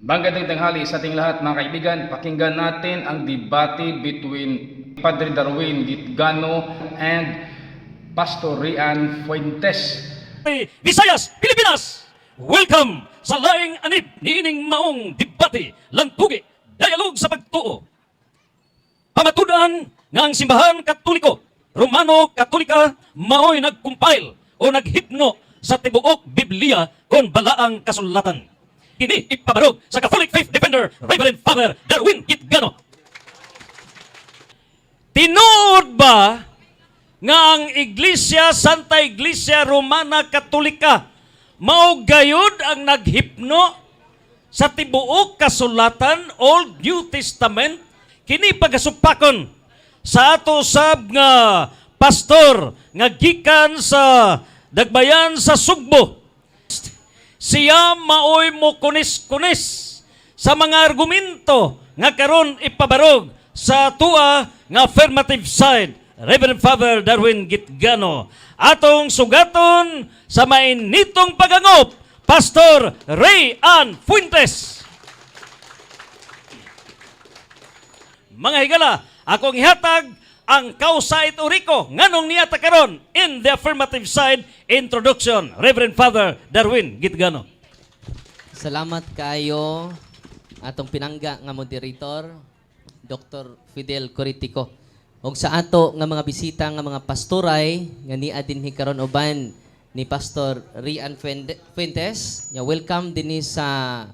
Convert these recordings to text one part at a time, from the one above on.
Magandang tanghali sa ating lahat mga kaibigan. Pakinggan natin ang debate between Padre Darwin Gitgano and Pastor Rian Fuentes. Visayas, Pilipinas! Welcome sa laing anib niining maong debate, lantugi, dialog sa pagtuo. Pamatudan nga ang simbahan katoliko, Romano Katolika, mao'y nagkumpile o naghipno sa tibuok Biblia kon balaang kasulatan. Kini ipabarog sa Catholic Faith Defender, Reverend Father Darwin Gitgano. Tinuod ba nga ang Iglesia, Santa Iglesia Romana Katolika, mao gayud ang naghipno sa tibuok kasulatan, Old New Testament, kini pagasupakon sa ato sab nga pastor nga gikan sa Dagbayan sa Sugbo. Siya maoy mo kunis-kunis sa mga argumento nga karon ipabarog sa tua nga affirmative side, Reverend Father Darwin Gitgano. Atong sugaton sa mainitong pagangop, Pastor Rian Fuentes. Mga higala, akong ihatag ang kausa ito Rico nganong niyata karon in the affirmative side introduction, Reverend Father Darwin Gitgano. Salamat kayo atong pinangga nga moderator, Dr. Fidel Coritico. Og sa ato nga mga bisita nga mga pastoray nga niya dinhi karon uban ni Pastor Rian Fuentes. Welcome dinhi sa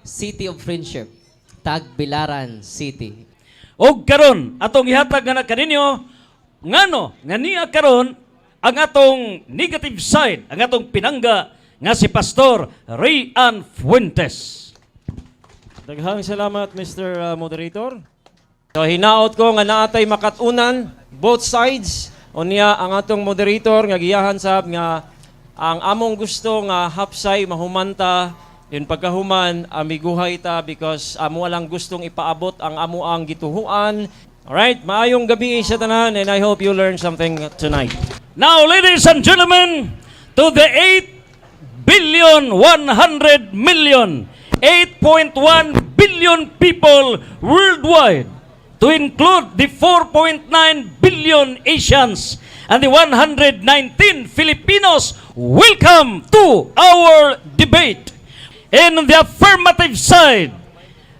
City of Friendship, Tagbilaran City. Og karon atong ihatag nga kaninyo ngano nga niya karon ang atong negative side, ang atong pinangga nga si Pastor Rian Fuentes. Daghang salamat, Mr. Moderator. So, hinaot ko nga naatay makatunan, both sides. O niya ang atong moderator nga giyahan sab nga ang among gusto nga hapsay mahumanta, yun pagkahuman, amiguhay ta because amo lang gustong ipaabot ang amo ang gituhuan. Alright, maayong gabi sa tanan and I hope you learn something tonight. Now, ladies and gentlemen, to the 8,100,000,000, 8.1 billion people worldwide, to include the 4.9 billion Asians and the 119 Filipinos, welcome to our debate. In the affirmative side,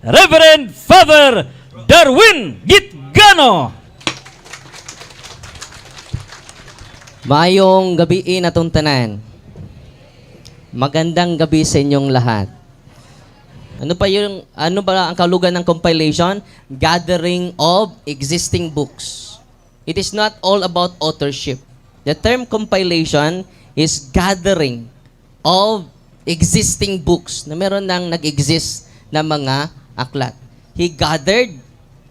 Reverend Father Darwin Gitgano. Maayong gabi atong tanan. Magandang gabi sa inyong lahat. Ano ba ang kalugan ng compilation? Gathering of existing books. It is not all about authorship. The term compilation is gathering of existing books na meron nang nag-exist na mga aklat. He gathered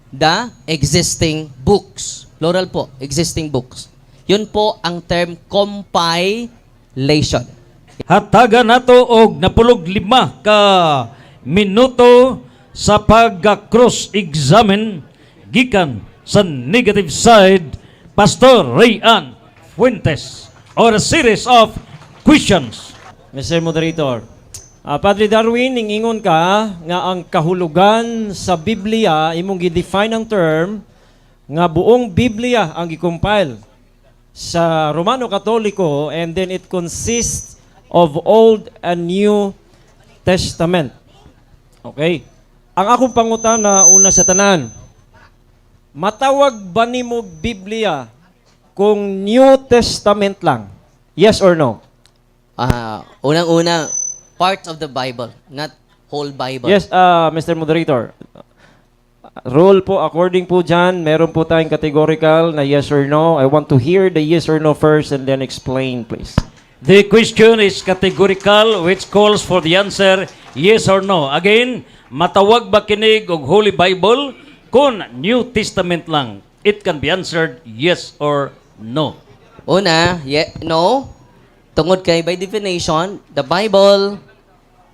the existing books. Plural po, existing books. Yun po ang term compilation. Hatagan nato og napulog 5 ka minuto sa pagka-cross-examine gikan sa negative side, Pastor Rian Fuentes, or a series of questions. Mr. Moderator, Padre Darwin, ingon ka nga ang kahulugan sa Biblia, imong gi-define ang term nga buong Biblia ang gi-compile sa Romano Katoliko and then it consists of Old and New Testament. Okay. Ang akong pangutana una sa tanan, matawag ba nimo Biblia kung New Testament lang? Yes or no? Unang-una, part of the Bible, not whole Bible. Yes, Mr. Moderator. Rule po, according po dyan, meron po tayong categorical na yes or no. I want to hear the yes or no first and then explain, please. The question is categorical which calls for the answer yes or no. Again, matawag ba kinig og Holy Bible kung New Testament lang? It can be answered yes or no. Una, no. Tungod kay by definition, the Bible,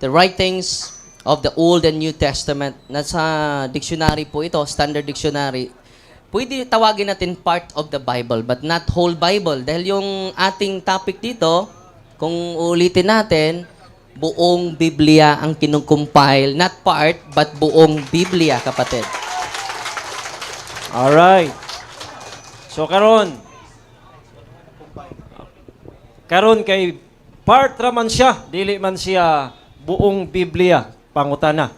the writings of the Old and New Testament, nasa dictionary po ito, standard dictionary, pwede tawagin natin part of the Bible, but not whole Bible. Dahil yung ating topic dito, kung ulitin natin, buong Biblia ang kinukumpile, not part, but buong Biblia, kapatid. Alright. So karon kay part raman siya, dili man siya buong Biblia. Pangutana.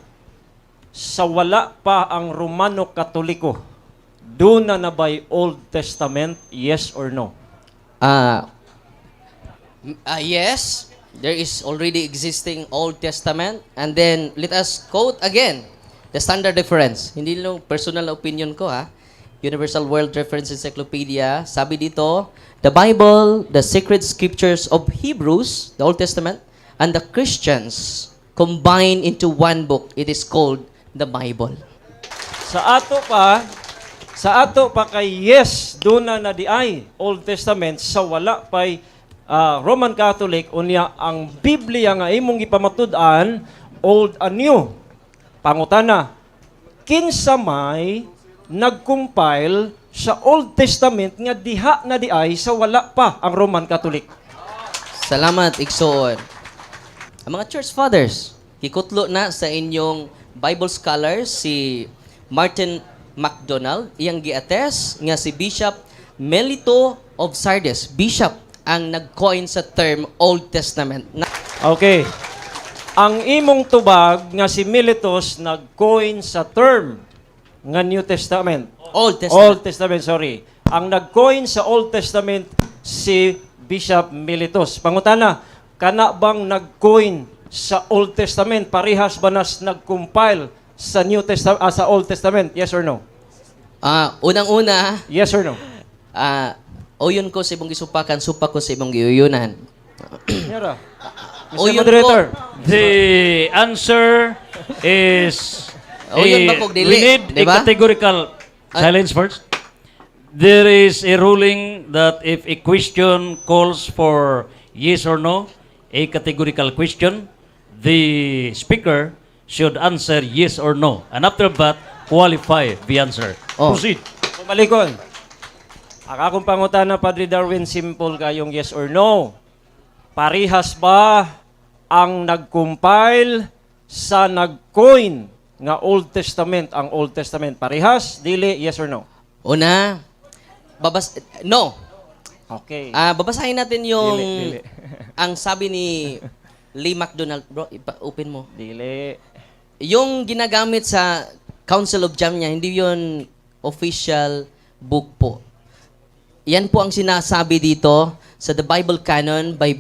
Sa wala pa ang Romano Katoliko, doon na by Old Testament, yes or no? Yes, there is already existing Old Testament. And then, let us quote again the standard reference. Hindi lang personal opinion ko, ha. Universal World Reference Encyclopedia. Sabi dito, the Bible, the sacred scriptures of Hebrews, the Old Testament, and the Christians combined into one book. It is called the Bible. Sa ato pa kay yes, doon na di ay Old Testament, sa wala pa'y Roman Catholic, unya ang Biblia nga imong gipamatud-an, Old and New. Pangutana, kinsa may nag-compile sa Old Testament nga diha na di ay sa wala pa ang Roman Catholic? Salamat, Igsoon. Ang mga church fathers, kikutlo na sa inyong Bible scholars, si Martin MacDonald, iyang giates nga si Bishop Melito of Sardes. Bishop ang nag-coin sa term Old Testament. Okay. Ang imong tubag nga si Miletus nag-coin sa term nga New Testament. Old Testament. Old Testament, sorry. Ang nag-coin sa Old Testament si Bishop Miletus. Pangutana, kana bang nag-coin sa Old Testament? Parehas ba nas nag-compile sa New Testament, sa Old Testament? Yes or no? Unang-una, Yes or no? oyon ko sa imong gisupakan, supak ko sa imong giyuyunan. Yara. Mr. Oyon Moderator. The answer is Yun ba kog dili? we need Diba? a categorical silence first. There is a ruling that if a question calls for yes or no, a categorical question, the speaker should answer yes or no. And after that, qualify the answer. Oh. Proceed. Pumalikon. Akong pangutana, Padre Darwin, simple kayong yes or no. Parihas ba ang nag-compile sa nag-coin nga Old Testament, ang Old Testament? Parihas? Dili, yes or no? Una, no. Okay. Babasahin natin yung Dili. ang sabi ni Lee MacDonald. Bro, open mo. Dili. Yung ginagamit sa Council of Jamnia, hindi yun official book po. Yan po ang sinasabi dito sa The Bible Canon by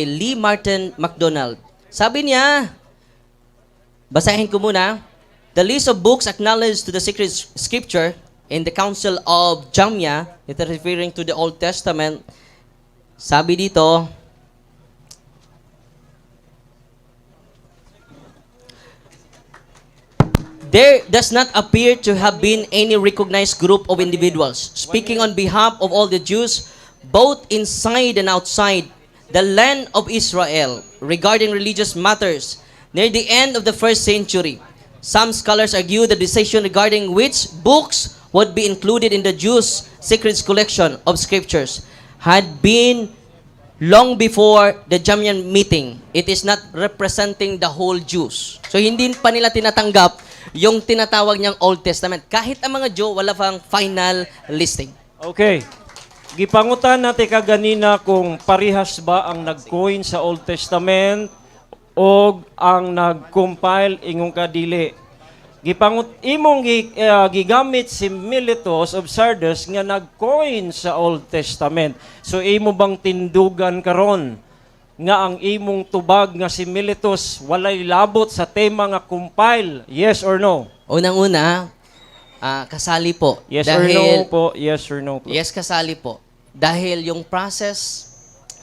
Lee Martin MacDonald. Sabi niya, basahin ko muna, the list of books acknowledged to the sacred scripture in the Council of Jamnia, ito referring to the Old Testament, sabi dito, there does not appear to have been any recognized group of individuals speaking on behalf of all the Jews, both inside and outside the land of Israel, regarding religious matters near the end of the first century. Some scholars argue the decision regarding which books would be included in the Jews' sacred collection of scriptures had been long before the Jamnian meeting. It is not representing the whole Jews. So hindi pa nila tinatanggap yung tinatawag niyang Old Testament. Kahit ang mga Jew, wala pang final listing. Okay. Gipangutan natin kaganina kung parihas ba ang nag-coin sa Old Testament o ang nag-compile ingong kadili. Gigamit si Miletus of Sardes nga nag-coin sa Old Testament. So imo bang tindugan karon nga ang imong tubag nga si Miletus walay labot sa tema nga compile? Yes or no? Unang-una, kasali po. Yes or no po? Yes or no po? Yes, kasali po. Dahil yung process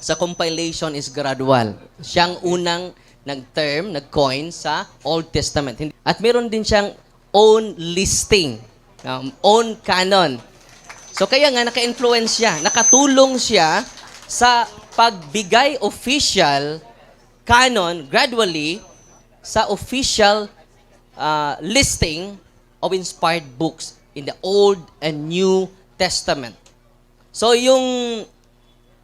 sa compilation is gradual. Siyang unang nag-coin sa Old Testament. At meron din siyang own listing, own canon. So kaya nga naka-influence siya, nakatulong siya sa pagbigay official canon gradually sa official listing of inspired books in the Old and New Testament. So yung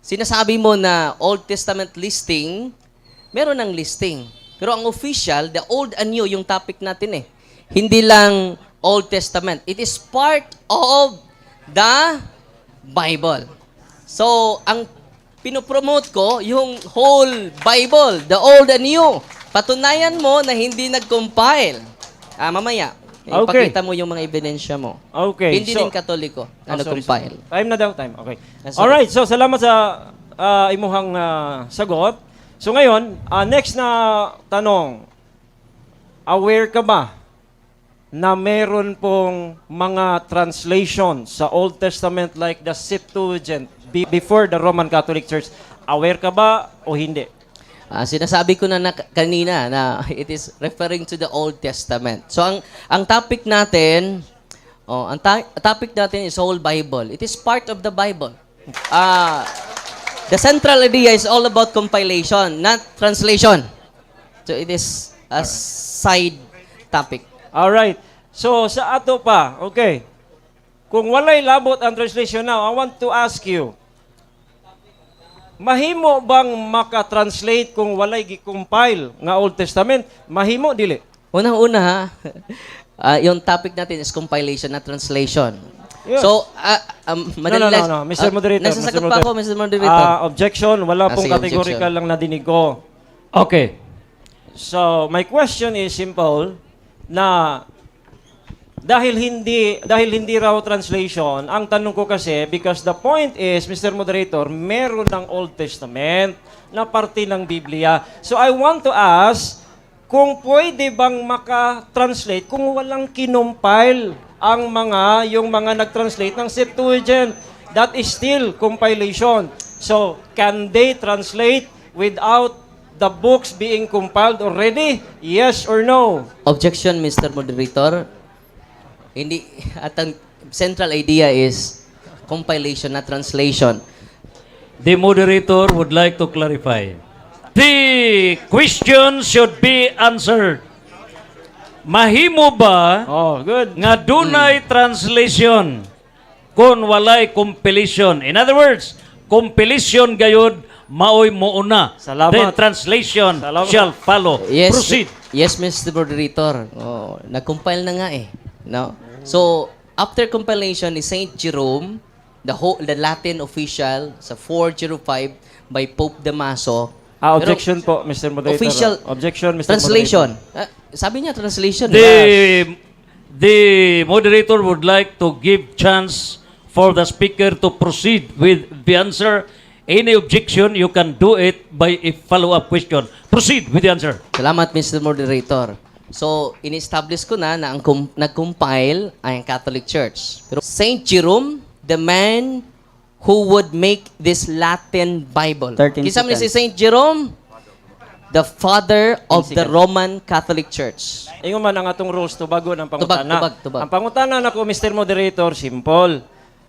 sinasabi mo na Old Testament listing, meron ng listing. Pero ang official, the old and new, yung topic natin eh. Hindi lang Old Testament. It is part of the Bible. So, ang pinopromote ko, yung whole Bible, the old and new. Patunayan mo na hindi nag-compile. Mamaya, Okay. ipakita mo yung mga ebidensya mo. Okay. Hindi din Katoliko na sorry, nag-compile. sorry. Time na daw, time. Okay. Sorry. Alright, so salamat sa imuhang sagot. So ngayon, next na tanong. Aware ka ba na meron pong mga translation sa Old Testament like the Septuagint before the Roman Catholic Church? Aware ka ba o hindi? Sinasabi ko na, kanina na it is referring to the Old Testament. So ang topic natin, topic natin is whole Bible. It is part of the Bible. The central idea is all about compilation, not translation. So it is a side topic. Alright. So sa ato pa, okay. Kung walay labot ang translation now, I want to ask you, mahimo bang maka-translate kung walay gi-compile nga Old Testament? Mahimo dili? Unang-una, yung topic natin is compilation, not translation. Yes. So, madali lang. No. Mr. Moderator. Nagsasagot pa ako, Mr. Moderator. Objection. Wala pong sige, categorical objection. lang nadinig ko. Okay. So, my question is simple na dahil hindi raw translation, ang tanong ko kasi, because the point is, Mr. Moderator, meron ng Old Testament na parte ng Biblia. So I want to ask, kung pwede bang maka-translate kung walang kinompile yung mga nag-translate ng Septuagint? That is still compilation. So, can they translate without the books being compiled already? Yes or no? Objection, Mr. Moderator. Hindi, at ang central idea is compilation, not translation. The moderator would like to clarify. The question should be answered. Mahimo ba Oh, good. nga dunay translation kung walay compilation? In other words, compilation gayud maoy mouna. Salamat. Then translation Salamat. shall follow. Yes, Proceed. Yes, Mr. Moderator. Nag-compile na nga eh. No? So, after compilation ni Saint Jerome, the Latin official sa 405 by Pope Damaso. Objection po, Mr. Moderator. Official Objection, Mr. translation. Moderator. Sabi niya translation. The moderator would like to give chance for the speaker to proceed with the answer. Any objection, you can do it by a follow-up question. Proceed with the answer. Salamat, Mr. Moderator. So, in-establish ko na ang nag-compile ay ang Catholic Church. Pero Saint Jerome, the man who would make this Latin Bible. Kisam ni si Saint Jerome, the father of the Roman Catholic Church. Ingon man ang atong rules tubago ng pangutana. Tubag. Ang pangutana nako, Mr. Moderator, simple.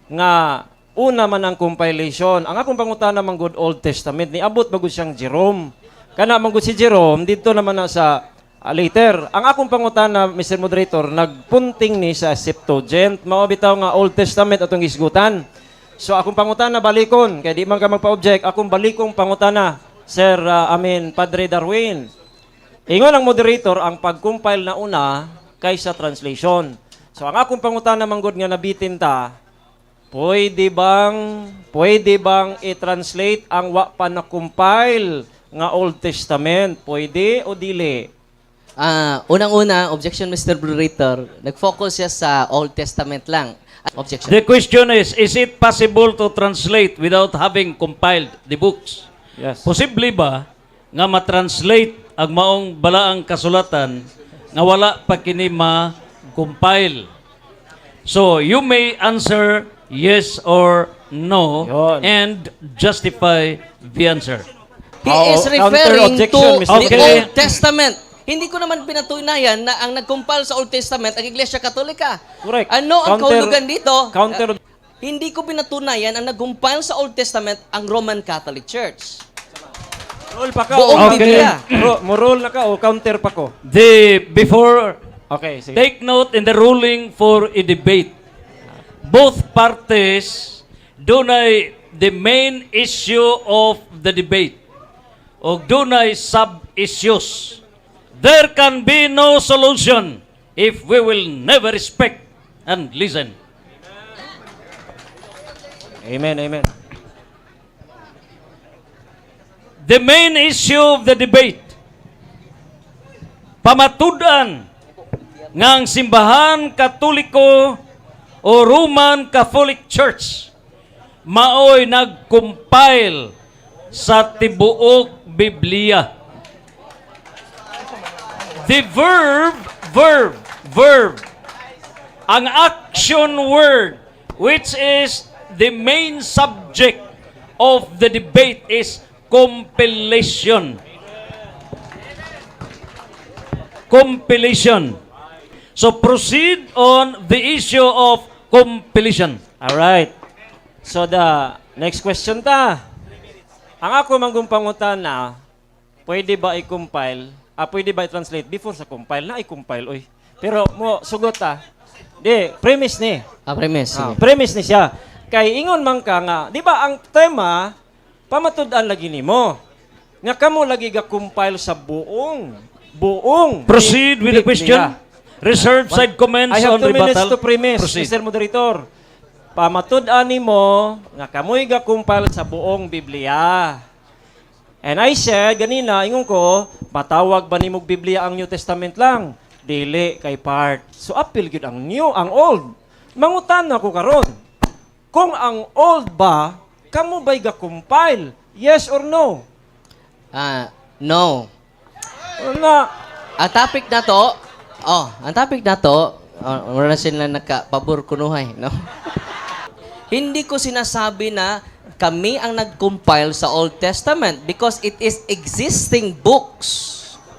Nga una man ang compilation. Ang akong pangutana man good Old Testament ni abot bagud siyang Jerome. Kana man gud si Jerome dito naman na sa later. Ang akong pangutana, Mr. Moderator, nagpunting ni sa Septuagint. Mao bitaw nga Old Testament atong isgutan. So akong pangutana balikon, kay di man ka magpa-object, akong balikong pangutana, Sir, Padre Darwin. Ingon ang moderator ang pag-compile na una kaysa translation. So ang akong pangutana manggod nga nabitin ta, pwede bang i-translate ang wa pa na-compile nga Old Testament? Pwede o dili? Unang-una, objection, Mr. Moderator, nag-focus siya sa Old Testament lang. Objection. The question is it possible to translate without having compiled the books? Yes. Posible ba nga ma-translate ang maong balaang kasulatan nga wala pa kini ma-compile? So, you may answer yes or no Yun. and justify the answer. He is referring counter-objection, to Mr. the Okay. Old Testament. Hindi ko naman pinatunayan na ang nag-compile sa Old Testament ang Iglesia Katolika. Correct. Ano ang kahulugan dito? Counter. Hindi ko pinatunayan ang nag-compile sa Old Testament ang Roman Catholic Church. Roll pa ka. Buong Okay. Biblia. Mo-roll na ka o counter pa ko? Before Okay, sige. take note in the ruling for a debate. Both parties dunay the main issue of the debate. o dunay sub-issues. There can be no solution if we will never respect and listen. Amen, amen. The main issue of the debate, pamatudan nga ang simbahan Katoliko o Roman Catholic Church maoy nag-compile sa tibuok Biblia. The verb, ang action word, which is the main subject of the debate, is compilation. Compilation. So proceed on the issue of compilation. All right. So the next question ta. Ang ako manggumpangutan na, pwede ba i-compile? Pwede ba i-translate before sa compile na i-compile oy. Pero mo sugot ta. Di, premise ni. Premise. Sige. Premise ni siya. Kay ingon man ka nga, di ba ang tema pamatud-an lagi nimo. Nga kamo lagi ga compile sa buong Proceed with the question. Reserve side comments I have on 2 minutes rebuttal. to premise, Proceed. Mr. Moderator. Pamatud-an nimo nga kamoy ga compile sa buong Biblia. And I said ganina ingon ko, matawag ba nimo Biblia ang New Testament lang? Dili kay part. So apil gyud ang new, ang old. Mangutan ako karon. Kung ang old ba, kamo ba'y ga-compile? Yes or no? No. Wala. Ang topic na to, wala sila nakapabor kunuhay, no? Hindi ko sinasabi na kami ang nag-compile sa Old Testament because it is existing books.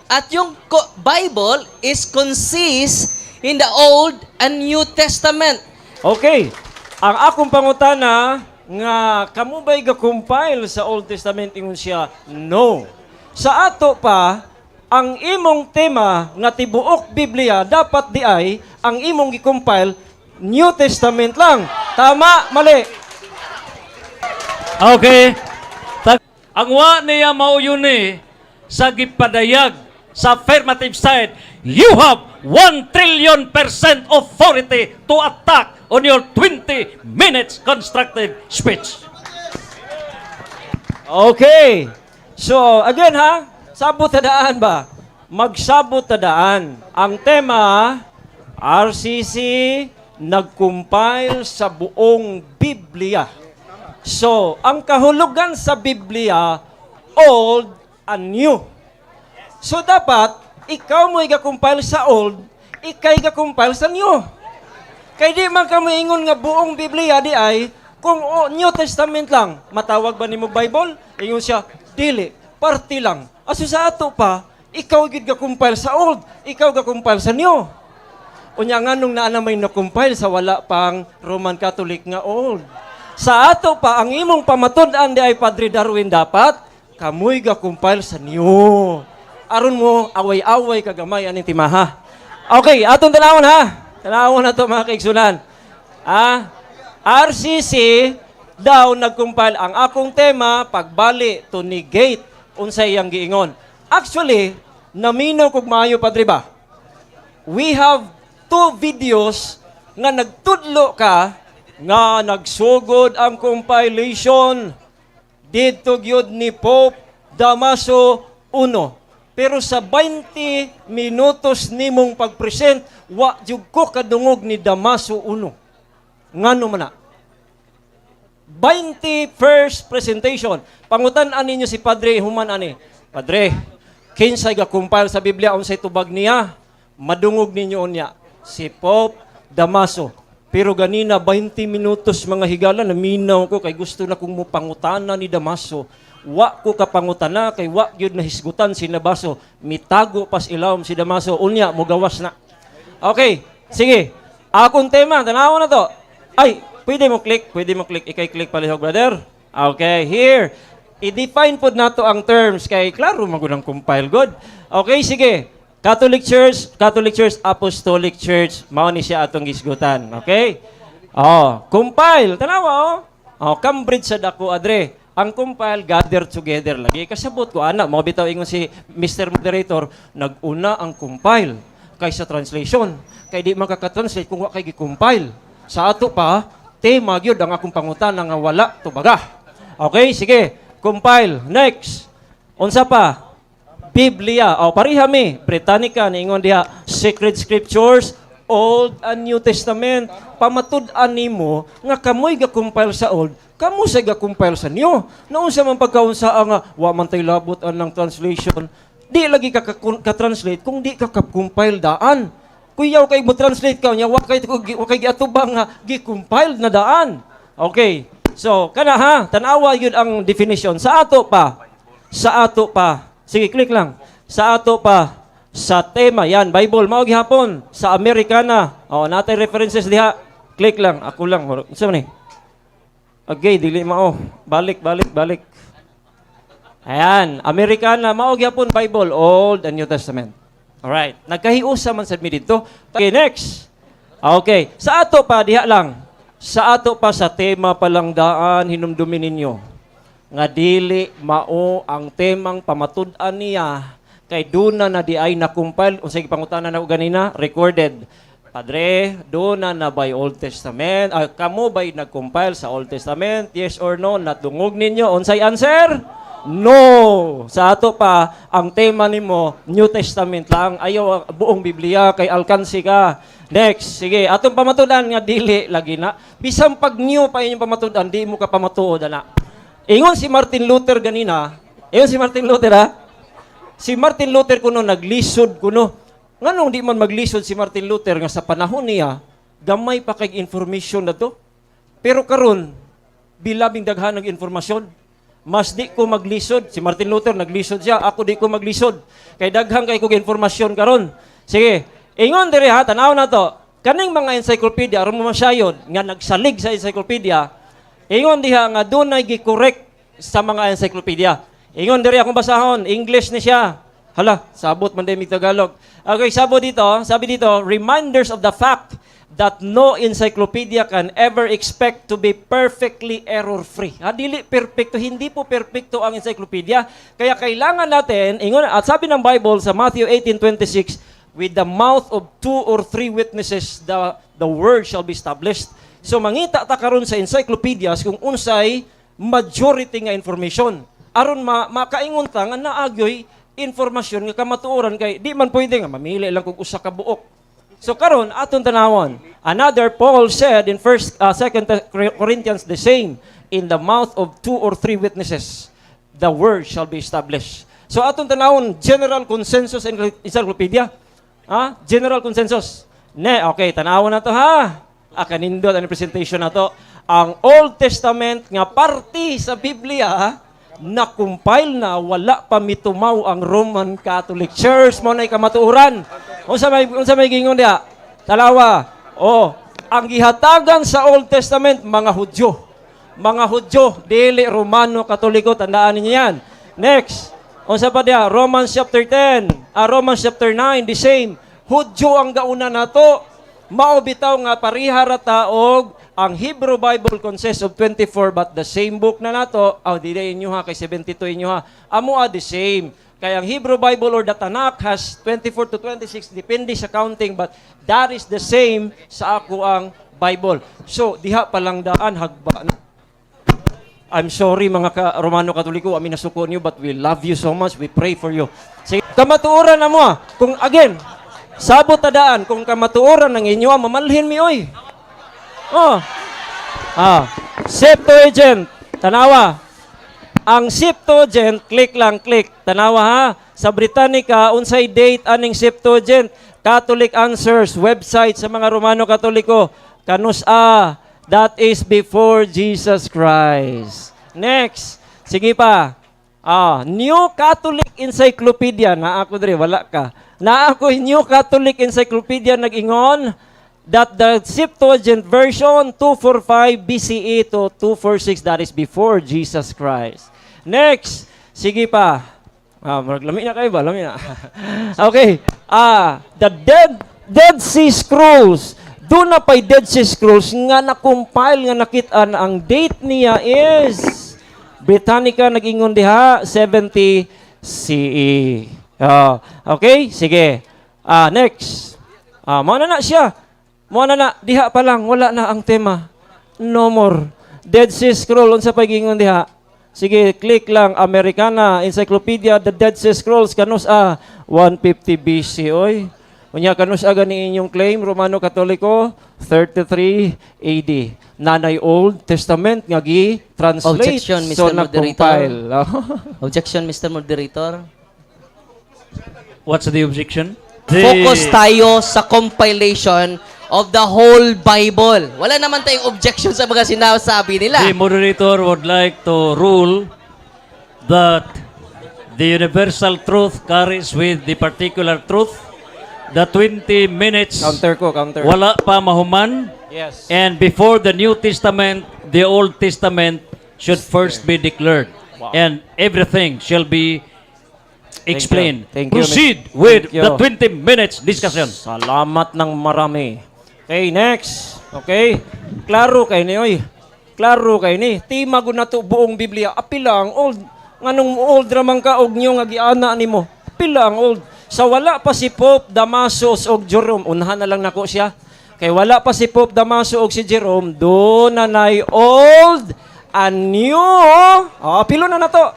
At yung Bible is consist in the Old and New Testament. Okay. Ang akong pangutana nga kamo ba'y ga-compile sa Old Testament ingon siya, no. Sa ato pa, ang imong tema nga tibuok Biblia dapat di ay ang imong gi-compile New Testament lang. Tama, mali. Okay. Ang wa niya mao yun sa gipadayag sa affirmative side, you have 1 trillion % authority to attack on your 20 minutes constructive speech. Okay. So, again ha, sabot tadaan ba? Magsabot tadaan. Ang tema, RCC nag-compile sa buong Biblia. So, ang kahulugan sa Biblia, old and new. So, dapat, ikaw mo i-compile sa old, ikay i-compile sa new. Kaya di man kamo ingon nga buong Biblia di ay, kung New Testament lang, matawag ba ni mo Bible? Ingon siya, dili, party lang. Aso sa ato pa, ikaw gid ga-compile sa old, ikaw ga-compile sa new. Unya nga nung naanamay na-compile sa wala pang Roman Catholic nga old. Sa ato pa, ang imong pamatud-an di ay Padre Darwin dapat, kamoy ga-compile sa new. Aron mo, away-away kagamay aning timaha. Okay, atong tanawon ha. Tanawon na to mga kaigsunan. RCC daw nag-compile ang akong tema pagbali to negate unsay iyang giingon. Actually, naminaw kog maayo Padre ba? We have 2 videos nga nagtudlo ka nga nagsugod ang compilation dito gyud ni Pope Damaso I. Pero sa 20 minutos nimong pag-present, wa jud ko kadungog ni Damaso I. Ngano man na? 21st presentation. Pangutan-an ninyo si Padre Human ani. Padre, kinsay ga-compile sa Biblia unsay tubag niya? Madungog ninyo unya si Pope Damaso. Pero ganina 20 minutos mga higala naminaw ko kay gusto na kong mupangutana ni Damaso. Wa ko kapangutana kay wa gyud nahisgutan si Damaso. Mitago pas ilawom si Damaso unya mogawas na. Okay, sige. Akong tema, tanaw na to. Ay, pwede mo click, ikay-click palihog brother. Okay, here. I-define po nato ang terms kay klaro magunang compile god. Okay, sige. Catholic Church, Apostolic Church, mao ni siya atong gisgutan. Okay? Compile. Tanawa Cambridge sa dako adre. ang compile gather together lagi. Kasabot ko ana, mo bitaw ingon si Mr. Moderator, naguna ang compile kaysa translation. Kay di makaka-translate kung wa kay gi-compile. Sa ato pa, tema gyud ang akong pangutana nga wala tubaga. Okay, sige. Compile. Next. Unsa pa? Biblia. O pareha mi, Britannica niingon diha, Sacred Scriptures, Old and New Testament. Pamatud-an nimo nga kamoy ga-compile sa Old, kamo sa ga-compile sa New. Naunsa man pagkaunsa nga wa man tay labot ang translation. Di lagi ka translate kung di ka compile daan. Kuyaw kay mo translate ka nya wa kay giatubang nga gi-compile na daan. Okay. So kana ha, tan-awa yun ang definition. Sa ato pa. Sige, click lang. Sa ato pa sa tema yan, Bible mao gihapon sa Americana. Natay references diha. Click lang, ako lang. Unsa man ni? Okay, dili mao. Balik. Ayan, Americana mao gyapon Bible, Old and New Testament. Alright, nagkahiusa man sad mi dito. Okay, next. Okay, sa ato pa diha lang. Sa ato pa sa tema palang daan hinumdumin ninyo nga dili mao ang temang pamatud-an niya kay duna na di ay na-compile unsay pangutana na ganina recorded. Padre, duna na by Old Testament? Kamo ba'y nag-compile sa Old Testament? Yes or no? Natungog ninyo. Unsay answer? No. Sa ato pa, ang tema nimo New Testament lang. Ayaw buong Biblia kay alkansi ka. Next. Sige, atong pamatudan nga dili lagi na. Bisang pag new pa inyong pamatudan, di mo ka pamatuod na. Ingon si Martin Luther ganina. Ingon si Martin Luther ha? Si Martin Luther kuno naglisod kuno. Nganong di man maglisod si Martin Luther nga sa panahon niya, gamay pa kay information na to. Pero karon bilabing daghan ng informasyon. Mas di ko maglisod. Si Martin Luther naglisod siya, ako di ko maglisod. Kay daghan kay kog informasyon karon. Sige, ingon diri ha, tanaw na to. Kaning mga encyclopedia aron mo masyayod nga nagsalig sa encyclopedia, ingon diha nga dunay gi-correct sa mga encyclopedia. Ingon diri akong basahon, English ni siya. Hala, sabot man din Tagalog. Okay, sabi dito, reminders of the fact that no encyclopedia can ever expect to be perfectly error-free. Dili perfecto, hindi po perfecto ang encyclopedia. Kaya kailangan natin, ingon, at sabi ng Bible sa Matthew 18:26, with the mouth of 2 or 3 witnesses, the word shall be established. So mangita ta karon sa encyclopedias kung unsay majority nga information. Aron makaingon ta nga naagyoy informasyon nga kamatuoran kay di man pwede nga mamili lang kung usa ka buok. So karon aton tanawon. Another Paul said in 2 Corinthians the same, in the mouth of 2 or 3 witnesses the word shall be established. So aton tanawon general consensus in encyclopedia. General consensus. Okay, tanawon na to ha. Kanindot ang presentation na to. Ang Old Testament nga parte sa Biblia na-compile na, wala pa mitumaw ang Roman Catholic Church. Mo na'y kamatuuran. Unsa may gingon diha? Talawa. Ang gihatagan sa Old Testament, mga Hudyo. Mga Hudyo, dili Romano Katoliko, tandaan niyo yan. Next. Unsa pa diha? Romans chapter 10. Romans chapter 9, the same. Hudyo ang gauna nato. Mao bitaw nga parihara taog ang Hebrew Bible consists of 24 but the same book na nato, dili inyo ha kay 72 inyo ha. Amo the same. Kaya ang Hebrew Bible or the Tanakh has 24 to 26 depende sa counting but that is the same sa ako ang Bible. So diha pa lang daan hagba na. I'm sorry mga Romano Katoliko, amin nasuko niyo but we love you so much. We pray for you. Sige, kamatuoran na mo. Kung again, sabot tadaan kung kamatuoran ng inyo, mamalhin mi oy. Septuagint, tanawa. Ang Septuagint, click lang, click. Tanawa ha. Sa Britannica, unsay date aning Septuagint? Catholic Answers, website sa mga Romano Katoliko. That is before Jesus Christ. Next. Sige pa. New Catholic Encyclopedia. Na ako diri, wala ka. Na ako New Catholic Encyclopedia nag-ingon that the Septuagint version 245 BCE to 246, that is before Jesus Christ. Next, sige pa. Lami na kayo ba? Lami na. Okay. The Dead Sea Scrolls. Doon na pa'y Dead Sea Scrolls nga na-compile, nga nakita ang date niya is Britannica nag-ingon diha 70 CE. Okay, sige. Next. Mo na siya. Mo na diha pa lang wala na ang tema. No more. Dead Sea Scroll unsa pa gingon diha? Sige, click lang Americana Encyclopedia the Dead Sea Scrolls kanus 150 BC oy. Unya kanus gani inyong claim Romano Katoliko 33 AD. Nanay Old Testament nga gi-translate Objection, Mr. so Moderator. na-compile. Objection, Mr. Moderator. What's the objection? Focus tayo sa compilation of the whole Bible. Wala naman tayong objection sa mga sinasabi nila. The moderator would like to rule that the universal truth carries with the particular truth. The 20 minutes Counter. wala pa mahuman. Yes. And before the New Testament, the Old Testament should first be declared. And everything shall be explained. Thank you. Proceed with Thank you. the 20 minutes discussion. Salamat ng marami. Okay, next. Okay. Klaro kay ni oy. Klaro kay ni. Tima gud nato buong Biblia. Apila ang old. Nganong old ramang ka og nyo nga giana nimo. Apila ang old. Sa wala pa si Pope Damasus og Jerome, unahan na lang nako siya. Kay wala pa si Pope Damaso og si Jerome, do na nay Old and New. Pilo na nato.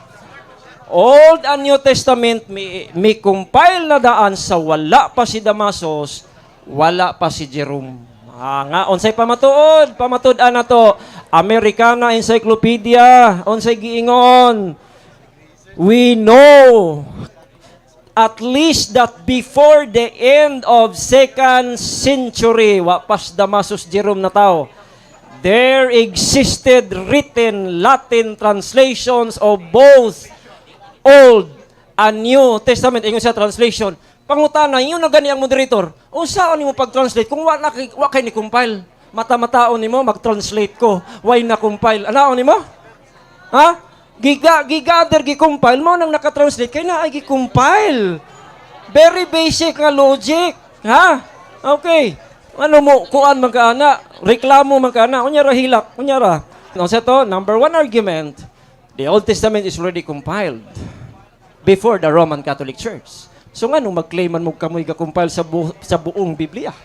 Old and New Testament may compile na daan sa wala pa si Damasus, wala pa si Jerome. Nga unsay pamatuod-an nato. Americana Encyclopedia, unsay giingon. We know at least that before the end of 2nd century, wapas Damasus Jerome na tao, there existed written Latin translations of both Old and New Testament. Ingon sa translation. Pangutana, yun na gani ang moderator. Saan mo pag-translate? Kung wa kay ni compile. Mata-mataon nimo mag-translate ko. Why na compile? Anaon nimo? Ha? Gigather, gi-compile mo nang nakatranslate kay na ay gi-compile. Very basic nga logic. Ha? Okay. Ano mo, kuan magkaana, reklamo magkaana, unyara hilak, unyara. Sa to, number one argument, the Old Testament is already compiled before the Roman Catholic Church. So nga nung mag-claiman mo kamoy ga-compile sa buong Biblia.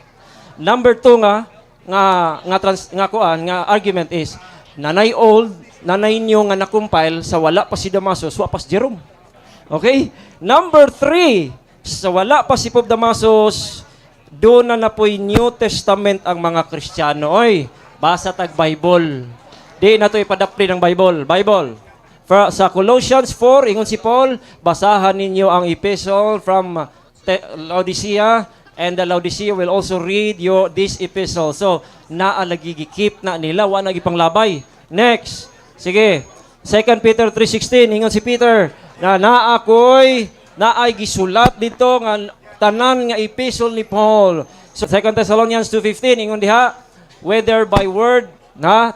Number two nga argument is, nanay old, nanay nyo nga na-compile sa wala pa si Damasus, wa pa si Jerome. Okay? Number 3, sa wala pa si Pope Damasus, doon na po'y New Testament ang mga Kristiyano. Oy, basa tag Bible. Di na to ipadapli ng Bible. Sa Colossians 4, ingon si Paul, basahan ninyo ang epistle from Laodicea, and the Laodicea will also read this epistle. So, naalagigikip na nila, wa nagipanglabay. Next. Sige. 2 Peter 3:16, ingon si Peter, naay gisulat dito nga tanan nga epistle ni Paul. So 2 Thessalonians 2:15, ingon diha, whether by word,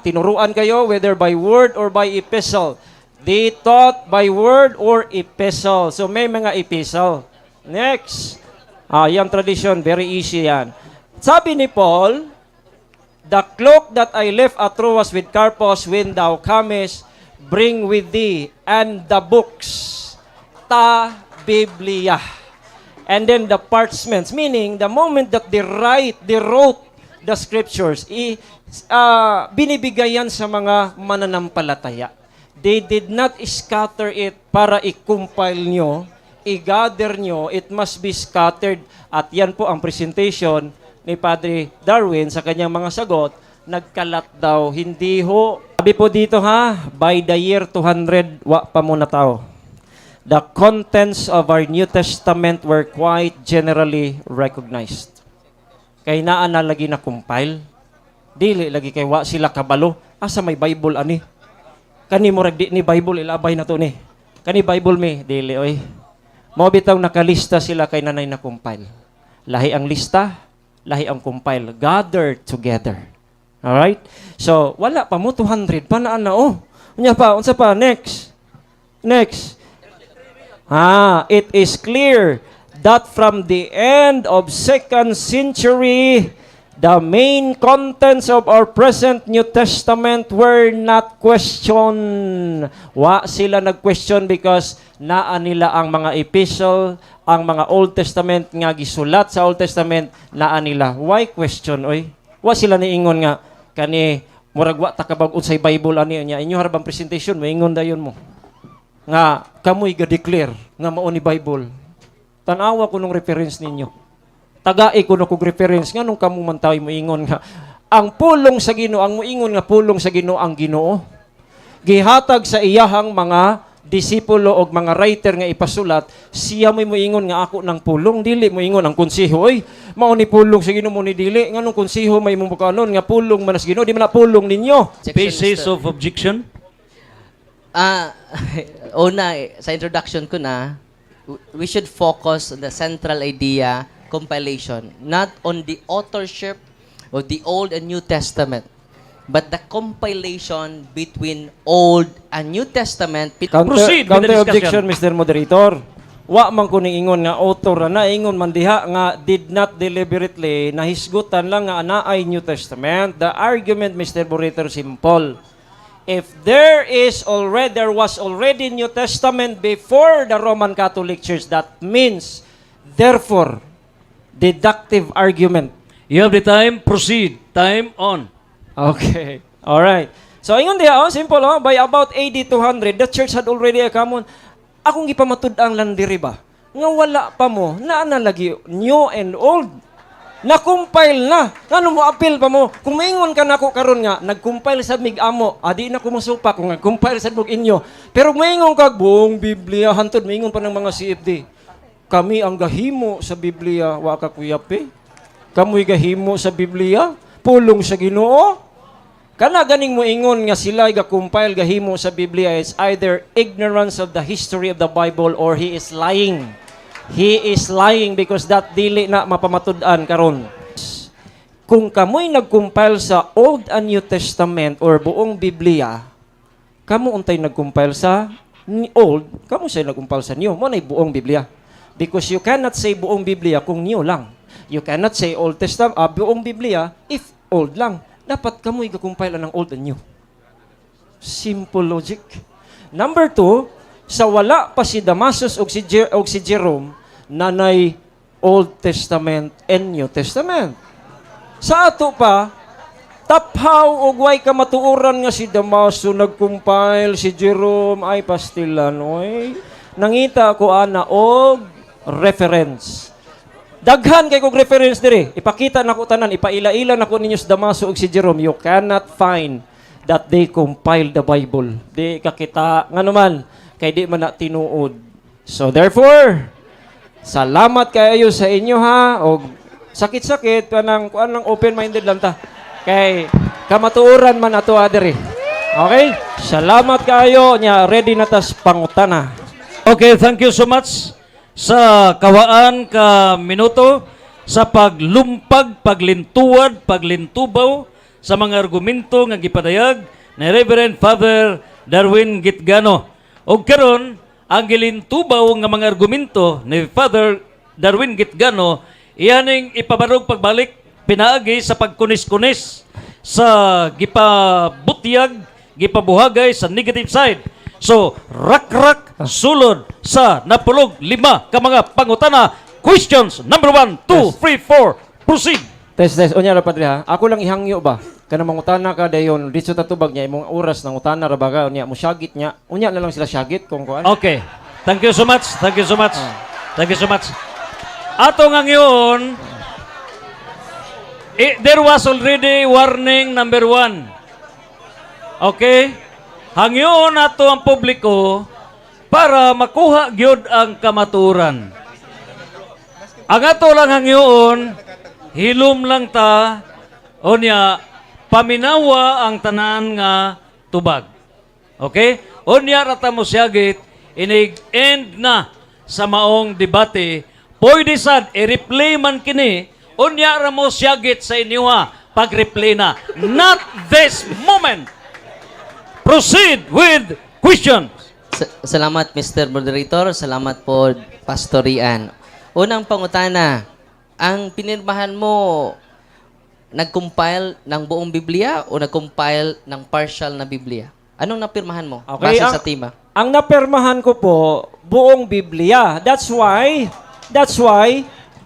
tinuruan kayo, whether by word or by epistle. They taught by word or epistle. So may mga epistle. Next. Yung tradition, very easy yan. Sabi ni Paul, the cloak that I left at Troas with Carpus, when thou comest, bring with thee, and the books, ta Biblia. And then the parchments, meaning the moment that they wrote the scriptures, binibigayan sa mga mananampalataya. They did not scatter it para i-compile nyo, i-gather nyo, it must be scattered. At yan po ang presentation ni Padre Darwin sa kanyang mga sagot, nagkalat daw, hindi ho. Sabi po dito by the year 200, wa pa muna tao. The contents of our New Testament were quite generally recognized. Kay naa na lagi na compile, dili lagi kay wa sila kabalo. Asa may Bible ani? Kani mo ragdi ni Bible, ilabay na to ni. Kani Bible mi, dili oy. Mo bitaw nakalista sila kay nanay na compile. Lahi ang lista, lahi ang compile, gathered together. All right? So, wala pa mo 200 pa na Unya pa, unsa pa next? It is clear that from the end of 2nd century The main contents of our present New Testament were not questioned. Wa sila nag-question because naa nila ang mga epistle, ang mga Old Testament nga gisulat sa Old Testament, naa nila. Why question, oy? Wa sila niingon nga, kani, murag wa takabag unsay Bible ani niya. Inyo harabang presentation, maingon dayon mo. Nga, kamoy ga-declare nga mao ni Bible. Tanawa ko nung reference ninyo. Tagai ko na kong reference nga nung kamo man tayo moingon nga ang pulong sa Ginoo, ang moingon nga pulong sa Ginoo ang Ginoo gihatag sa iyahang mga disipulo og mga writer nga ipasulat, siya may moingon nga ako ng pulong, dili moingon ang konseho, oy mao ni pulong sa Ginoo mo ni dili nganong konseho may imong bukanon nga pulong man sa Ginoo, di man na pulong ninyo. Basis of objection? Una, sa introduction ko na, we should focus on the central idea, compilation, not on the authorship of the Old and New Testament, but the compilation between Old and New Testament. Proceed with the Counter discussion. objection, Mr. Moderator. Wa man ko ingon nga author na ingon man diha nga did not deliberately nahisgutan lang nga anaay New Testament. The argument, Mr. Moderator, simple. If there was already New Testament before the Roman Catholic Church, that means, therefore, deductive argument. You have the time. Proceed. Time on. Okay. All right. So, ingon diha, simple, by about AD 200, the church had already come on. Akong gipamatud ang landiri ba? Nga wala pa mo, naanalagi, new and old. Na-compile na. Ano mo, appeal pa mo. Kung maingon ka na ako karon nga, nag-compile sa mig-amo, di na ko masupa kung nag-compile sa bug inyo. Pero maingon ka, buong Biblia, hantod, maingon pa ng mga CFD. Kami ang gahimo sa Biblia, wa ka kuyape. Kamoy gahimo sa Biblia, pulong sa Ginoo. Kana ganing mo ingon nga sila ga-compile gahimo sa Biblia is either ignorance of the history of the Bible or he is lying. He is lying because that dili na mapamatud-an karon. Kung kamoy nag-compile sa Old and New Testament or buong Biblia, kamo untay nag-compile sa Old, kamo say nag-compile sa New, mo nay buong Biblia. Because you cannot say buong Biblia kung new lang. You cannot say Old Testament, buong Biblia if old lang. Dapat kamoy ga-compile ng Old and New. Simple logic. Number 2, sa wala pa si Damasus o si Jerome, nanay Old Testament and New Testament. Sa ato pa, taphaw og way ka matuoran nga si Damaso nag-compile, si Jerome ay pastilan, oy. Nangita ko ana og reference. Daghan kay kog reference diri. Ipakita nako tanan, ipaila-ila nako ninyo si Damaso ug si Jerome. You cannot find that they compiled the Bible. Di kakita nga naman kay di man na tinuod. So therefore, salamat kayo sa inyo ha og sakit-sakit kanang kuan open-minded lang ta. Kay kamatuoran man ato diri. Okay? Salamat kayo nya ready na tas pangutana. Okay, thank you so much sa kawaan ka minuto sa paglumpag, paglintuad, paglintubaw sa mga argumento nga gipadayag ni Reverend Father Darwin Gitgano. O karon ang gilintubaw nga mga argumento ni Father Darwin Gitgano iyaning ipabarog pagbalik pinaagi sa pagkunis-kunis sa gipabutyag, gipabuhagay sa negative side. So, rak-rak sulod sa napulog 5 ka mga pangutana. Questions number 1, 2, 3, 4. Proceed. Test. Unya ra padre ha. Ako lang ihangyo ba? Kana mangutana ka dayon dito tatubag niya imong oras nang utana ra baga unya mo syagit niya. Unya na lang sila syagit kung kuan. Okay. Thank you so much. Thank you so much. Thank you so much. Ato nga ngayon, there was already warning number 1. Okay? Hangyon ato ang publiko para makuha gyud ang kamaturan. Ang ato lang hangyon, hilom lang ta, onya, paminawa ang tanan nga tubag. Okay? Onya rata mo siyagit, inig-end na sa maong debate. Pwede sad, i-replay man kini, onya ra mo siyagit sa inyo ha, pag-replay na. Not this moment. Proceed with questions. Salamat, Mr. Moderator. Salamat po, Pastor Rian. Unang pangutana, ang pinirmahan mo nag-compile ng buong Biblia o nag-compile ng partial na Biblia? Anong napirmahan mo? Okay, Base sa tema. Ang napirmahan ko po, buong Biblia. That's why,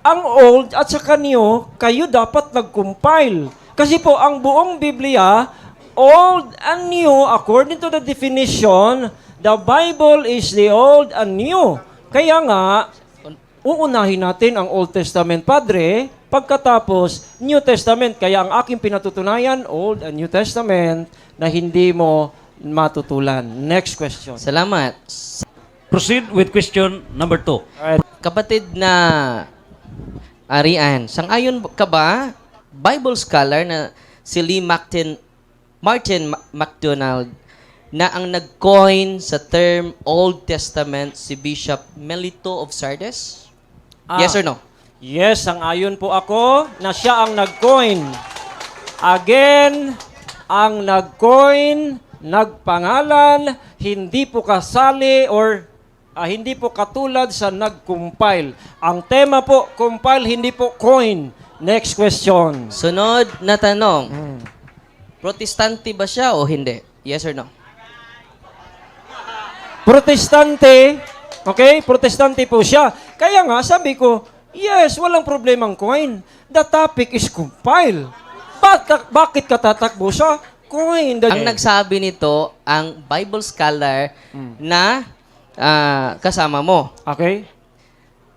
ang old at saka new, kayo dapat nag-compile. Kasi po, ang buong Biblia, old and new, according to the definition, the Bible is the old and new. Kaya nga, uunahin natin ang Old Testament, Padre, pagkatapos New Testament. Kaya ang aking pinatutunayan, Old and New Testament, na hindi mo matutulan. Next question. Salamat. Proceed with question number 2. Alright. Kapatid na Arian, sang-ayon ka ba, Bible scholar na si Martin MacDonald, na ang nag-coin sa term Old Testament si Bishop Melito of Sardes? Yes or no? Yes, sang-ayon po ako na siya ang nag-coin. Again, ang nag-coin, nagpangalan, hindi po kasali or hindi po katulad sa nag-compile. Ang tema po, compile, hindi po coin. Next question. Sunod na tanong. Protestante ba siya o hindi? Yes or no? Protestante, okay? Protestante po siya. Kaya nga, sabi ko, yes, walang problemang coin. The topic is compile. Bakit ka tatakbo sa coin? Ang nagsabi nito, ang Bible scholar na kasama mo. Okay?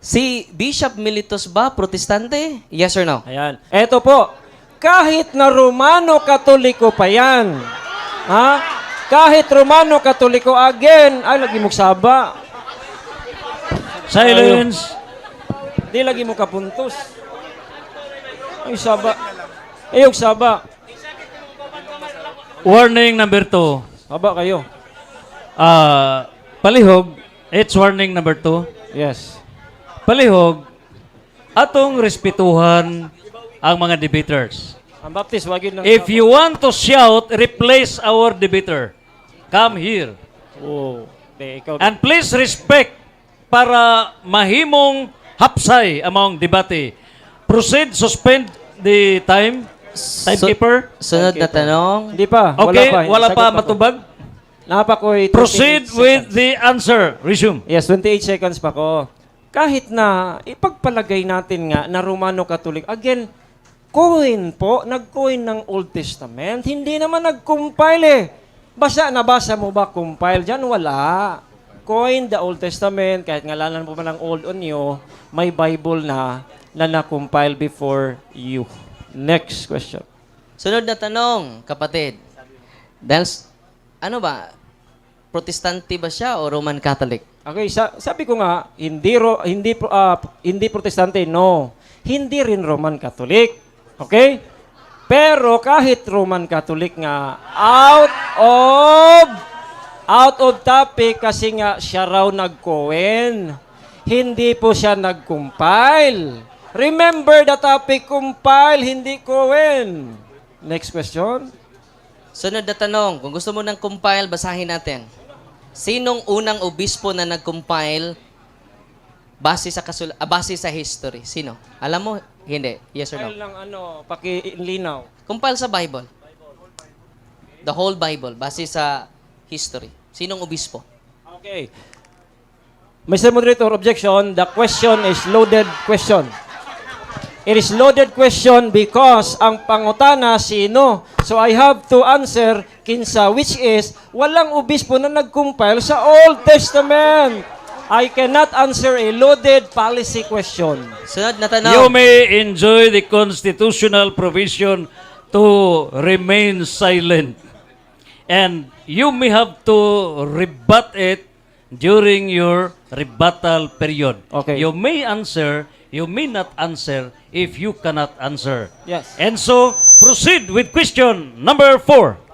Si Bishop Militos ba, protestante? Yes or no? Ayan. Eto po, kahit na Romano-Katoliko pa yan, ha? Kahit Romano-Katoliko, again, ay, lagi mo saba. Silence. Di lagi mo kapuntos. Ay, saba. Ayog, saba. Warning number 2. Saba kayo. Palihog, it's warning number 2. Yes. Palihog, atong respetuhan ang mga debaters. Ang baptist, wagin lang. If you want to shout, replace our debater. Come here. Oh, de, ikaw. And please respect para mahimong hapsay among debate. Proceed, suspend the timekeeper. Sunod na tanong. Hindi pa. Okay, wala Sagot pa ako. matubag. Napa ko 28 Proceed with seconds. the answer. Resume. Yes, 28 seconds pa ko. Kahit na ipagpalagay natin nga na Romano-Katolik, again, coin po, nag-coin ng Old Testament, hindi naman nag-compile eh. Nabasa mo ba compile dyan? Wala. Coin the Old Testament, kahit ngalanan po man ng Old o New, may Bible na na-compile before you. Next question. Sunod na tanong, kapatid. Dahil, ano ba, protestante ba siya o Roman Catholic? Okay, sabi ko nga, hindi protestante, no. Hindi rin Roman Catholic. Okay? Pero kahit Roman Catholic nga, out of topic kasi nga siya raw nag-coin. Hindi po siya nag-compile. Remember the topic, compile, hindi coin. Next question. Sunod na tanong, kung gusto mo ng compile, basahin natin. Sinong unang obispo na nag-compile base sa history? Sino? Alam mo? Hindi. Yes or no? Compile lang paki-linaw. Compile sa Bible. The whole Bible, base sa history. Sinong obispo? Okay. Mr. Moderator, objection. The question is loaded question. It is loaded question because ang pangutana sino. So I have to answer kinsa, which is walang obispo na nag-compile sa Old Testament. I cannot answer a loaded policy question. Sunod na You tanong. may enjoy the constitutional provision to remain silent. And you may have to rebut it during your rebuttal period. Okay. You may answer, you may not answer if you cannot answer. Yes. And so, proceed with question number 4.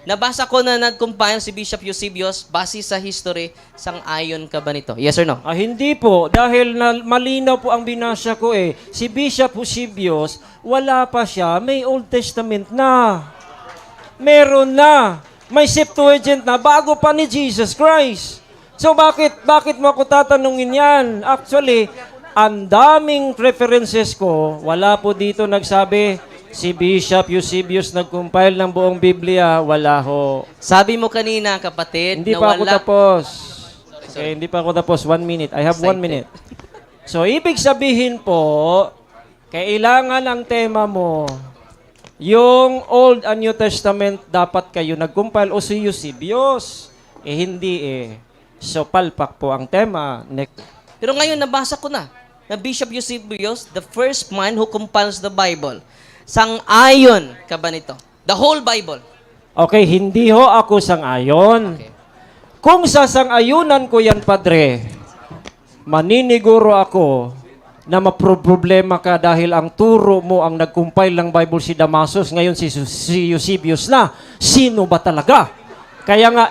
Nabasa ko na nag-compile si Bishop Eusebius base sa history. Sang-ayon ka ba nito? Yes or no? Hindi po. Dahil malinaw po ang binasa ko eh. Si Bishop Eusebius, wala pa siya. May Old Testament na. Meron na. May Septuagint na bago pa ni Jesus Christ. So bakit mo ako tatanungin yan? Actually, ang daming references ko, wala po dito nagsabi si Bishop Eusebius nag-compile ng buong Biblia, wala ho. Sabi mo kanina, kapatid, Hindi na pa ako wala. tapos. Okay, hindi pa ako tapos. 1 minute. I have 1 minute. So, ibig sabihin po, kailangan ang tema mo, yung Old and New Testament, dapat kayo nag-compile o si Eusebius. Hindi eh. So, palpak po ang tema. Next. Pero ngayon, nabasa ko na Bishop Eusebius, the first man who compiles the Bible. Sang-ayon ka ba nito? The whole Bible. Okay, hindi ho ako sang-ayon. Okay. Kung sasang-ayunan ko yan, Padre, maniniguro ako na maproblema ka dahil ang turo mo ang nag-compile ng Bible si Damasus, ngayon si Eusebius na. Sino ba talaga? Kaya nga,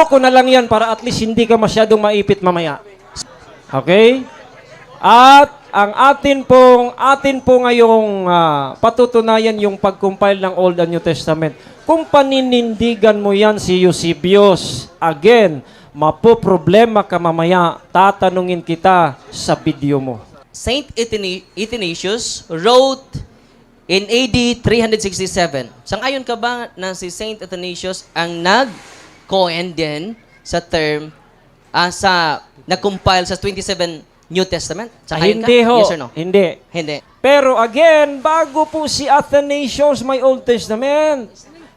ko na lang yan para at least hindi ka masyadong maipit mamaya. Okay? At ang atin po ngayong patutunayan yung pag-compile ng Old and New Testament. Kung paninindigan mo yan si Eusebius, again, mapoproblema ka mamaya, tatanungin kita sa video mo. Saint Athanasius wrote in AD 367. Sang-ayon ka ba na si Saint Athanasius ang nag-coin din sa term, nag-compile sa 27 New Testament? Sang-ayon Hindi ka? ho. Yes or no? Hindi. Hindi. Pero again, bago po si Athanasius may Old Testament.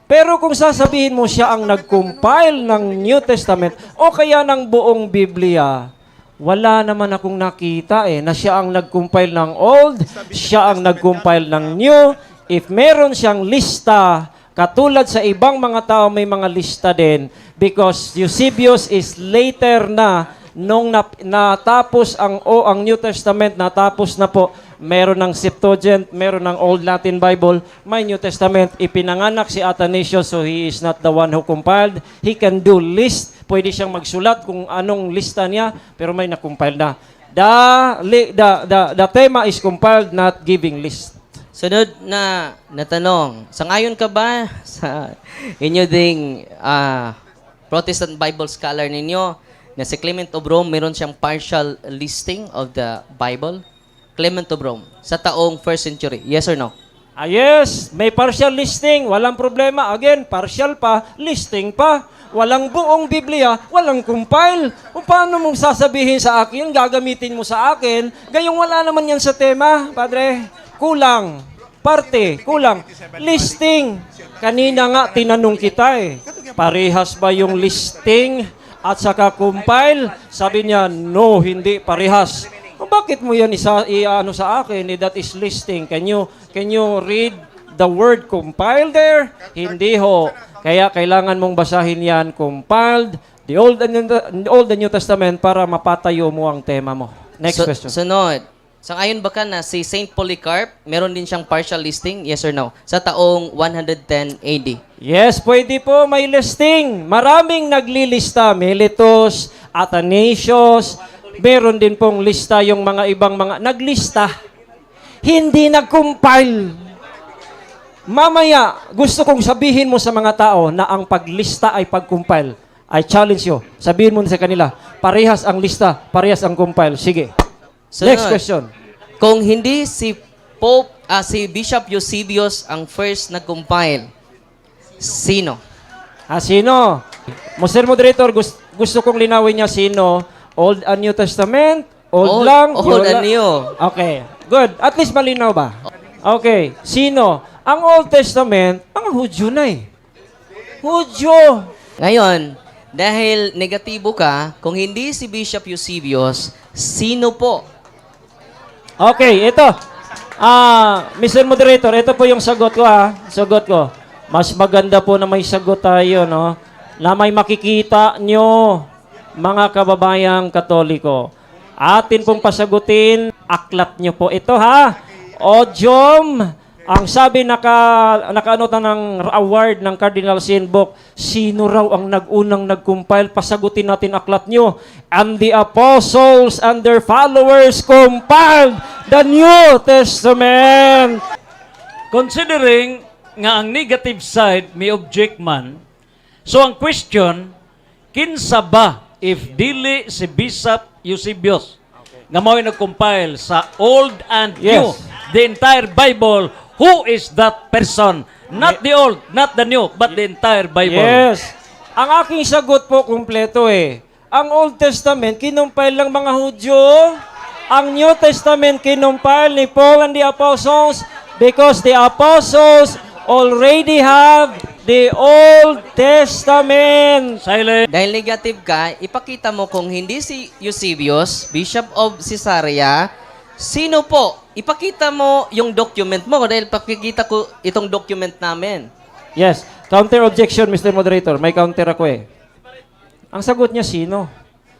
Pero kung sasabihin mo siya ang nag-compile ng New Testament o kaya ng buong Biblia, wala naman akong nakita na siya ang nag-compile ng Old, siya ang nag-compile ng New. If meron siyang lista, katulad sa ibang mga tao may mga lista din, because Eusebius is later na nung natapos ang New Testament, natapos na po, meron ng Septuagint, meron ng Old Latin Bible, may New Testament, ipinanganak si Athanasius, so he is not the one who compiled. He can do list, pwede siyang magsulat kung anong lista niya, pero may na-compile na. The tema is compiled, not giving list. Sunod na tanong. Sang-ayon ka ba sa inyo ding Protestant Bible scholar ninyo na si Clement of Rome, meron siyang partial listing of the Bible? Clement of Rome, sa taong 1st century. Yes or no? Yes, may partial listing, walang problema. Again, partial pa, listing pa. Walang buong Biblia, walang compile. O paano mong sasabihin sa akin, gagamitin mo sa akin, gayong wala naman yan sa tema, Padre? Kulang. Parte, kulang. Listing. Kanina nga, tinanong kita parehas ba yung listing at saka compile? Sabi niya, no, hindi parehas. O bakit mo yan i-ano sa akin? That is listing. Can you read the word compile there? Hindi ho. Kaya kailangan mong basahin yan, compiled, the Old and New Testament para mapatayo mo ang tema mo. Next question. Sunod. Sang-ayon ba ka na si Saint Polycarp, meron din siyang partial listing? Yes or no? Sa taong 110 AD. Yes, pwede po, may listing. Maraming naglilista. Miletus, Athanasius, meron din pong lista yung mga ibang mga naglista. Hindi nag-compile. Mamaya, gusto kong sabihin mo sa mga tao na ang paglista ay pag-compile. I challenge you. Sabihin mo sa kanila, parehas ang lista, parehas ang compile. Sige. Sunod. Next question. Kung hindi si si Bishop Eusebius ang first nag-compile, sino? Sino? Mr. Moderator, gusto kong linawin niya sino. Old and New Testament? Old lang? Old and New. Okay. Good. At least malinaw ba? Okay. Sino? Ang Old Testament, mga Hudyo na Hudyo. Ngayon, dahil negatibo ka, kung hindi si Bishop Eusebius, sino po? Okay, ito. Mr. Moderator, ito po yung sagot ko Sagot ko. Mas maganda po na may sagot tayo, no? Na may makikita nyo, mga kababayang Katoliko. Atin pong pasagutin, aklat nyo po ito, Odium, ang sabi nakaanota ng award ng Cardinal Sin Book, sino raw ang nag-unang nag-compile? Pasagutin natin aklat nyo. And the apostles and their followers compiled the New Testament. Considering nga ang negative side may object man, so ang question, kinsa ba if dili si Bishop Eusebius nga mao'y nag-compile sa Old and New, Yes. the entire Bible, Who is that person? Not the old, not the new, but the entire Bible. Yes. Ang aking sagot po kumpleto eh. Ang Old Testament, kinumpile lang mga Hudyo. Ang New Testament, kinumpile ni Paul and the Apostles because the Apostles already have the Old Testament. Silent. Dahil negative ka, ipakita mo kung hindi si Eusebius, Bishop of Caesarea, sino po? Ipakita mo yung document mo dahil pakikita ko itong document namin. Yes. Counter objection, Mr. Moderator. May counter ako eh. Ang sagot niya sino?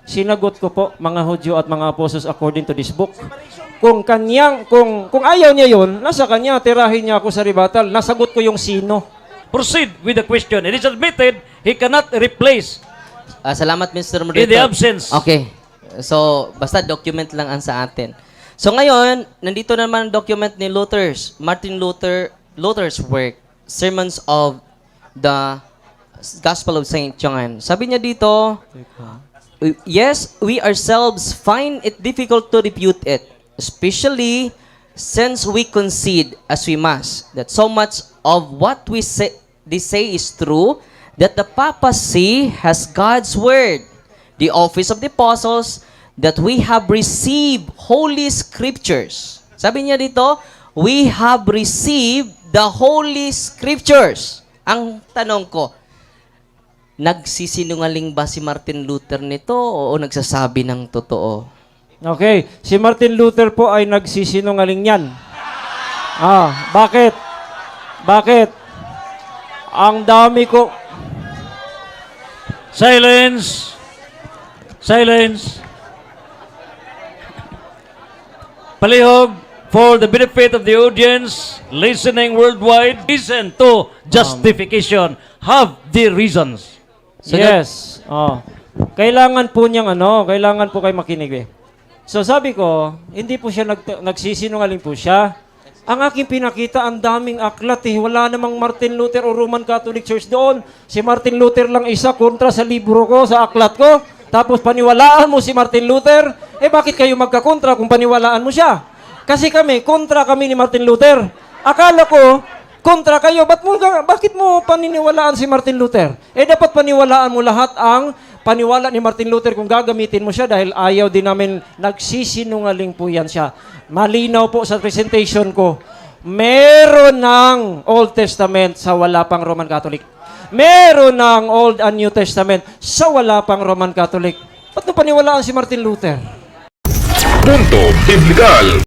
Sinagot ko po, mga Hudyo at mga Apostles according to this book. Kung ayaw niya yun, nasa kanya, tirahin niya ako sa rebuttal. Nasagot ko yung sino. Proceed with the question. It is admitted he cannot replace Salamat, Mr. in the Moderator. absence. Okay. So, basta document lang ang sa atin. So ngayon, nandito naman ang document ni Martin Luther's work, Sermons of the Gospel of St. John. Sabi niya dito, yes, we ourselves find it difficult to refute it, especially since we concede, as we must, that so much of what they say is true, that the papacy has God's word, the office of the apostles, that we have received holy scriptures. Sabi niya dito, we have received the holy scriptures. Ang tanong ko, nagsisinungaling ba si Martin Luther nito o nagsasabi ng totoo? Okay. Si Martin Luther po ay nagsisinungaling yan. Bakit? Bakit? Ang dami ko... Silence. Silence. Palihog, for the benefit of the audience listening worldwide, listen to justification. Have the reasons. So yes. Kailangan po niyang kailangan po kayo makinig eh. So sabi ko, hindi po siya nagsisinungaling po siya. Ang aking pinakita, ang daming aklat eh. Wala namang Martin Luther o Roman Catholic Church doon. Si Martin Luther lang isa kontra sa libro ko, sa aklat ko. Tapos paniwalaan mo si Martin Luther. Bakit kayo magkakontra kung paniwalaan mo siya? Kasi kontra kami ni Martin Luther. Akala ko, kontra kayo. Bakit mo paniniwalaan si Martin Luther? Dapat paniwalaan mo lahat ang paniwala ni Martin Luther kung gagamitin mo siya dahil ayaw din namin nagsisinungaling po yan siya. Malinaw po sa presentation ko. Meron ng Old Testament sa wala pang Roman Catholic. Meron ng Old and New Testament sa wala pang Roman Catholic. Ba't nung paniwalaan si Martin Luther? Punto Biblical.